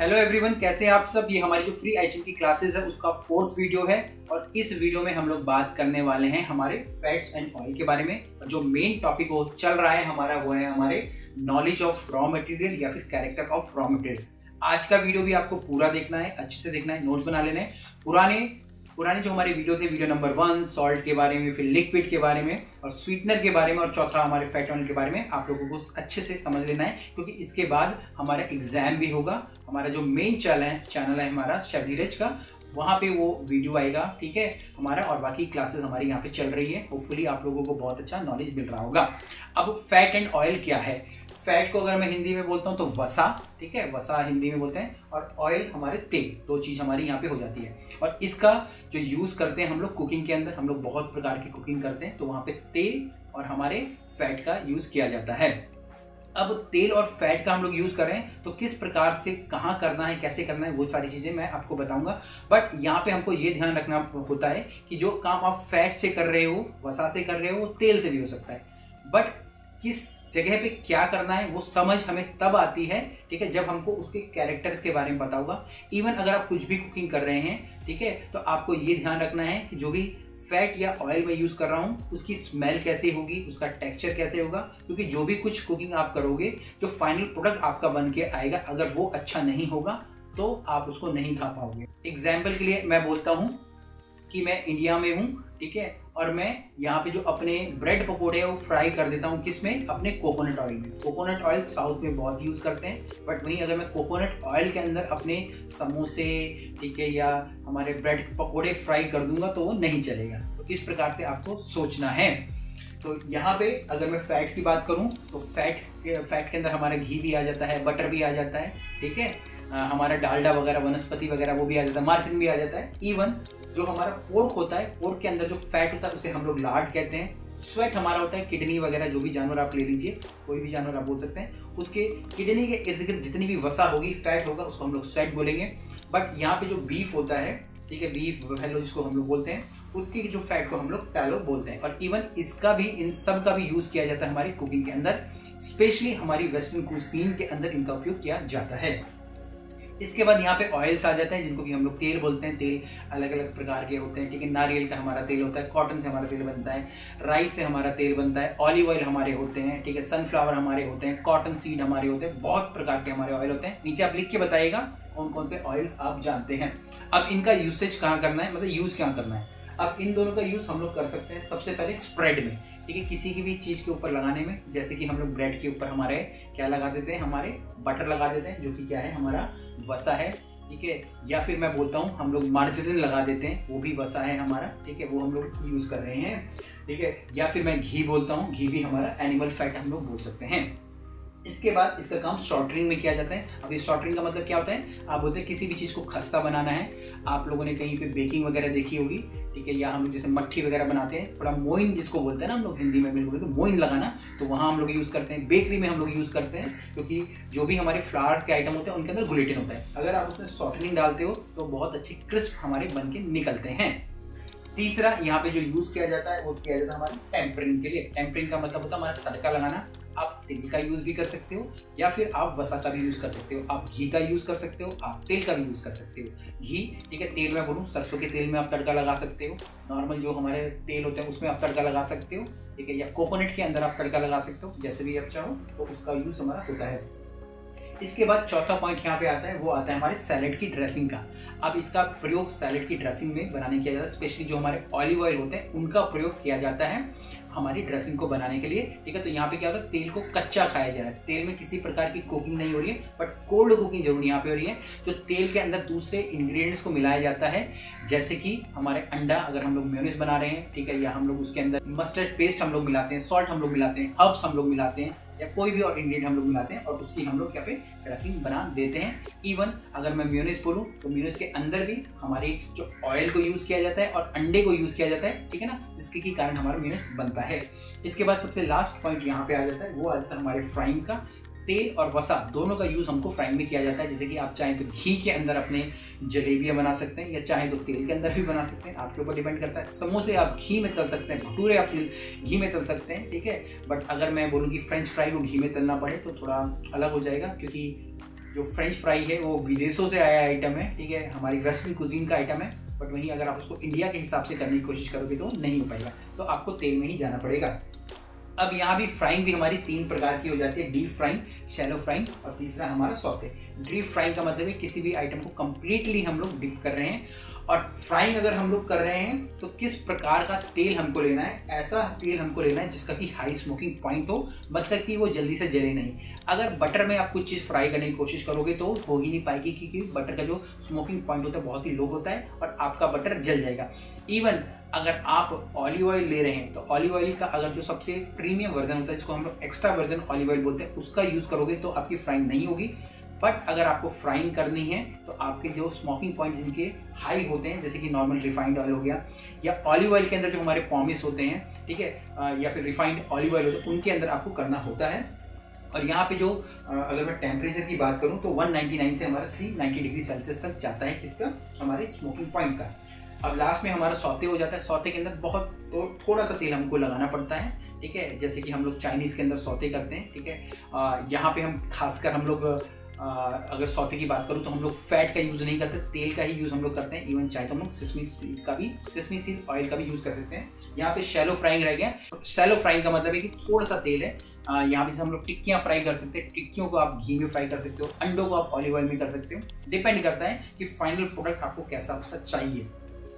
Hello everyone, कैसे हैं आप सब। ये हमारी जो फ्री आईचिम की क्लासेस है उसका 4th वीडियो है और इस वीडियो में हम लोग बात करने वाले हैं हमारे फैट्स एंड ऑयल के बारे में। जो मेन टॉपिक वो चल रहा है हमारा वो है हमारे नॉलेज ऑफ रॉ मटेरियल या फिर कैरेक्टर ऑफ रॉ मटेरियल। आज का वीडियो भी आपको पूरा देखना है, अच्छे से देखना है, नोट्स बना लेना है। पुराने जो हमारे वीडियो थे, वीडियो नंबर 1 सॉल्ट के बारे में, फिर लिक्विड के बारे में और स्वीटनर के बारे में और चौथा हमारे फैट ऑयल के बारे में आप लोगों को अच्छे से समझ लेना है, क्योंकि इसके बाद हमारा एग्जाम भी होगा। हमारा जो मेन चैनल है हमारा शेफ धीरज का, वहाँ पे वो वीडियो आएगा, ठीक है हमारा। और बाकी क्लासेस हमारी यहाँ पे चल रही है। होपफुली आप लोगों को बहुत अच्छा नॉलेज मिल रहा होगा। अब फैट एंड ऑयल क्या है। फैट को अगर मैं हिंदी में बोलता हूँ तो वसा, ठीक है, वसा हिंदी में बोलते हैं, और ऑयल हमारे तेल। दो चीज़ हमारी यहाँ पे हो जाती है। और इसका जो यूज़ करते हैं हम लोग कुकिंग के अंदर, हम लोग बहुत प्रकार की कुकिंग करते हैं, तो वहाँ पे तेल और हमारे फैट का यूज़ किया जाता है। अब तेल और फैट का हम लोग यूज़ करें तो किस प्रकार से, कहाँ करना है, कैसे करना है, वो सारी चीज़ें मैं आपको बताऊंगा। बट यहाँ पे हमको ये ध्यान रखना होता है कि जो काम आप फैट से कर रहे हो, वसा से कर रहे हो, वो तेल से भी हो सकता है। बट किस जगह पे क्या करना है वो समझ हमें तब आती है, ठीक है, जब हमको उसके कैरेक्टर्स के बारे में पता होगा। इवन अगर आप कुछ भी कुकिंग कर रहे हैं, ठीक है, तो आपको ये ध्यान रखना है कि जो भी फैट या ऑयल मैं यूज़ कर रहा हूँ उसकी स्मेल कैसे होगी, उसका टेक्सचर कैसे होगा, क्योंकि जो भी कुछ कुकिंग आप करोगे, जो फाइनल प्रोडक्ट आपका बन के आएगा, अगर वो अच्छा नहीं होगा तो आप उसको नहीं खा पाओगे। एग्जाम्पल के लिए मैं बोलता हूँ कि मैं इंडिया में हूँ, ठीक है, और मैं यहाँ पे जो अपने ब्रेड पकोड़े हैं वो फ्राई कर देता हूँ, किसमें, अपने कोकोनट ऑयल में। कोकोनट ऑयल साउथ में बहुत यूज़ करते हैं, बट वहीं अगर मैं कोकोनट ऑयल के अंदर अपने समोसे, ठीक है, या हमारे ब्रेड पकोड़े फ्राई कर दूंगा तो वो नहीं चलेगा। तो इस प्रकार से आपको सोचना है। तो यहाँ पे अगर मैं फैट की बात करूँ तो फैट के अंदर हमारा घी भी आ जाता है, बटर भी आ जाता है, ठीक है, हमारा डालडा वगैरह, वनस्पति वगैरह वो भी आ जाता है, मार्जिन भी आ जाता है। इवन जो हमारा पोर्क होता है, पोर्क के अंदर जो फैट होता है उसे हम लोग लार्ड कहते हैं। स्वेट हमारा होता है किडनी वगैरह, जो भी जानवर आप ले लीजिए, कोई भी जानवर आप बोल सकते हैं, उसके किडनी के इर्द गिर्द जितनी भी वसा होगी, फैट होगा, उसको हम लोग स्वेट बोलेंगे। बट यहाँ पे जो बीफ होता है, ठीक है, बीफ बफेलो जिसको हम लोग बोलते हैं, उसकी जो फैट को हम लोग टैलो बोलते हैं। और इवन इसका भी, इन सब का भी यूज़ किया जाता है हमारी कुकिंग के अंदर, स्पेशली हमारी वेस्टर्न कुजीन के अंदर इनका उपयोग किया जाता है। इसके बाद यहाँ पे ऑयल्स आ जाते हैं, जिनको कि हम लोग तेल बोलते हैं। तेल अलग अलग प्रकार के होते हैं, ठीक है, नारियल का हमारा तेल होता है, कॉटन से हमारा तेल बनता है, राइस से हमारा तेल बनता है, ऑलिव ऑयल हमारे होते हैं, ठीक है, सनफ्लावर हमारे होते हैं, कॉटन सीड हमारे होते हैं, बहुत प्रकार के हमारे ऑयल होते हैं। नीचे आप लिख के बताइएगा कौन कौन से ऑयल आप जानते हैं। अब इनका यूसेज कहाँ करना है, मतलब यूज़ क्या करना है। अब इन दोनों का यूज़ हम लोग कर सकते हैं सबसे पहले स्प्रेड में, ठीक है, किसी की भी चीज़ के ऊपर लगाने में। जैसे कि हम लोग ब्रेड के ऊपर हमारे क्या लगा देते हैं, हमारे बटर लगा देते हैं, जो कि क्या है, हमारा वसा है, ठीक है। या फिर मैं बोलता हूँ हम लोग मार्जरीन लगा देते हैं, वो भी वसा है हमारा, ठीक है, वो हम लोग यूज़ कर रहे हैं, ठीक है। या फिर मैं घी बोलता हूँ, घी भी हमारा एनिमल फैट हम लोग बोल सकते हैं। इसके बाद इसका काम सॉल्टरिंग में किया जाता है। अब ये सॉल्टरिंग का मतलब क्या होता है, आप बोलते हैं किसी भी चीज़ को खस्ता बनाना है। आप लोगों ने कहीं पे बेकिंग वगैरह देखी होगी, ठीक है, या हम लोग जैसे मट्ठी वगैरह बनाते हैं, थोड़ा मोइन जिसको बोलते हैं ना हम लोग हिंदी में बिल्कुल, तो मोइन लगाना, तो वहाँ हम लोग यूज़ करते हैं। बेकरी में हम लोग यूज़ करते हैं, क्योंकि जो भी हमारे फ्लावर्स के आइटम होते हैं उनके अंदर ग्लूटेन होता है। अगर आप उसमें सॉल्टरिंग डालते हो तो बहुत अच्छी क्रिस्प हमारे बन के निकलते हैं। तीसरा यहाँ पे जो यूज़ किया जाता है वो किया जाता है हमारे टेम्परिंग के लिए। टेम्परिंग का मतलब होता है हमारा तड़का लगाना। आप तेल का यूज़ भी कर सकते हो या फिर आप वसा का भी यूज़ कर सकते हो, आप घी का यूज़ कर सकते हो, आप तेल का भी यूज़ कर सकते हो। घी, ठीक है, तेल में बोलूँ, सरसों के तेल में आप तड़का लगा सकते हो, नॉर्मल जो हमारे तेल होते हैं उसमें आप तड़का लगा सकते हो, ठीक है, या कोकोनट के अंदर आप तड़का लगा सकते हो, जैसे भी आप चाहो, तो उसका यूज़ हमारा होता है। इसके बाद चौथा पॉइंट यहाँ पे आता है, वो आता है हमारे सैलेड की ड्रेसिंग का। अब इसका प्रयोग सैलेड की ड्रेसिंग में बनाने किया जाता है। स्पेशली जो हमारे ऑलिव ऑयल होते हैं उनका प्रयोग किया जाता है हमारी ड्रेसिंग को बनाने के लिए, ठीक है। तो यहाँ पे क्या होता है, तेल को कच्चा खाया जा रहा है, तेल में किसी प्रकार की कुकिंग नहीं हो रही है, बट कोल्ड कुकिंग जरूर यहाँ पे हो रही है। जो तेल के अंदर दूसरे इंग्रेडिएंट्स को मिलाया जाता है, जैसे कि हमारे अंडा, अगर हम लोग मेयोनीज बना रहे हैं, ठीक है, या हम लोग उसके अंदर मस्टर्ड पेस्ट हम लोग मिलाते हैं, सॉल्ट हम लोग मिलाते हैं, हर्ब्स हम लोग मिलाते हैं, या कोई भी और इंग्रेडिएंट हम लोग मिलाते हैं और उसकी हम लोग क्या पे ड्रेसिंग बना देते हैं। इवन अगर मैं मेयोनीज बोलूँ तो मेयोनीज के अंदर भी हमारी जो ऑयल को यूज़ किया जाता है और अंडे को यूज़ किया जाता है, ठीक है ना, जिसके कारण हमारा मेयोनीज बनता है। इसके बाद सबसे लास्ट पॉइंट यहाँ पे आ जाता है, वो आ जाता है हमारे फ्राइंग का। तेल और वसा दोनों का यूज़ हमको फ्राइंग में किया जाता है। जैसे कि आप चाहें तो घी के अंदर अपने जलेबियाँ बना सकते हैं, या चाहें तो तेल के अंदर भी बना सकते हैं, आपके ऊपर डिपेंड करता है। समोसे आप घी में तल सकते हैं, भटूरे आप घी में तल सकते हैं, ठीक है। बट अगर मैं बोलूँ कि फ्रेंच फ्राई को घी में तलना पड़े तो थोड़ा अलग हो जाएगा, क्योंकि जो फ्रेंच फ्राई है वो विदेशों से आया आइटम है, ठीक है, हमारी वेस्टर्न कुजीन का आइटम है। बट वहीं अगर आप उसको इंडिया के हिसाब से करने की कोशिश करोगे तो नहीं हो पाएगा, तो आपको तेल में ही जाना पड़ेगा। अब यहाँ भी फ्राइंग भी हमारी 3 प्रकार की हो जाती है, डीप फ्राइंग, शैलो फ्राइंग और तीसरा हमारा सौते। डीप फ्राइंग का मतलब है किसी भी आइटम को कंप्लीटली हम लोग डिप कर रहे हैं, और फ्राइंग अगर हम लोग कर रहे हैं तो किस प्रकार का तेल हमको लेना है, ऐसा तेल हमको लेना है जिसका कि हाई स्मोकिंग पॉइंट हो, मतलब कि वो जल्दी से जले नहीं। अगर बटर में आप कुछ चीज़ फ्राई करने की कोशिश करोगे तो हो ही नहीं पाएगी, क्योंकि बटर का जो स्मोकिंग पॉइंट होता है बहुत ही लो होता है और आपका बटर जल जाएगा। इवन अगर आप ऑलिव ऑयल ले रहे हैं तो ऑलिव ऑयल का अगर जो सबसे प्रीमियम वर्जन होता है, जिसको हम लोग एक्स्ट्रा वर्जन ऑलिव ऑयल बोलते हैं, उसका यूज़ करोगे तो आपकी फ्राइंग नहीं होगी। बट अगर आपको फ्राइंग करनी है तो आपके जो स्मोकिंग पॉइंट जिनके हाई होते हैं, जैसे कि नॉर्मल रिफाइंड ऑयल हो गया, या ऑलिव ऑयल के अंदर जो हमारे पॉमिस होते हैं, ठीक है, या फिर रिफाइंड ऑलिव ऑयल होते हैं, उनके अंदर आपको करना होता है। और यहाँ पे जो अगर मैं टेम्परेचर की बात करूँ तो 199 से हमारा 390 डिग्री सेल्सियस तक जाता है, किसका, हमारे स्मोकिंग पॉइंट का। अब लास्ट में हमारा सौते हो जाता है। सौते के अंदर बहुत तो थोड़ा सा तेल हमको लगाना पड़ता है, ठीक है, जैसे कि हम लोग चाइनीज़ के अंदर सौते करते हैं, ठीक है। यहाँ पे हम खासकर हम लोग अगर सौते की बात करूँ तो हम लोग फैट का यूज़ नहीं करते, तेल का ही यूज़ हम लोग करते हैं। इवन चाहे तो हम लोग सेसमी सीड ऑयल का भी यूज़ कर सकते हैं। यहाँ पे शैलो फ्राइंग रह गया। शैलो फ्राइंग का मतलब है कि थोड़ा सा तेल है। यहाँ पे हम लोग टिक्कियाँ फ्राई कर सकते हैं, टिक्कियों को आप घी में फ्राई कर सकते हो, अंडों को आप ऑलिव ऑयल में कर सकते हो। डिपेंड करता है कि फाइनल प्रोडक्ट आपको कैसा चाहिए।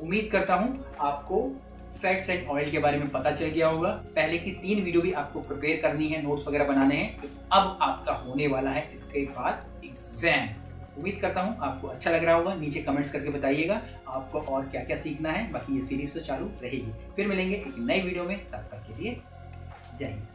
उम्मीद करता हूँ आपको फैट्स एंड ऑयल के बारे में पता चल गया होगा। पहले की 3 वीडियो भी आपको प्रिपेयर करनी है, नोट्स वगैरह बनाने हैं, तो अब आपका होने वाला है इसके बाद एग्जाम। उम्मीद करता हूँ आपको अच्छा लग रहा होगा। नीचे कमेंट्स करके बताइएगा आपको और क्या क्या सीखना है। बाकी ये सीरीज तो चालू रहेगी। फिर मिलेंगे एक नई वीडियो में, तब तक के लिए जय हिंद।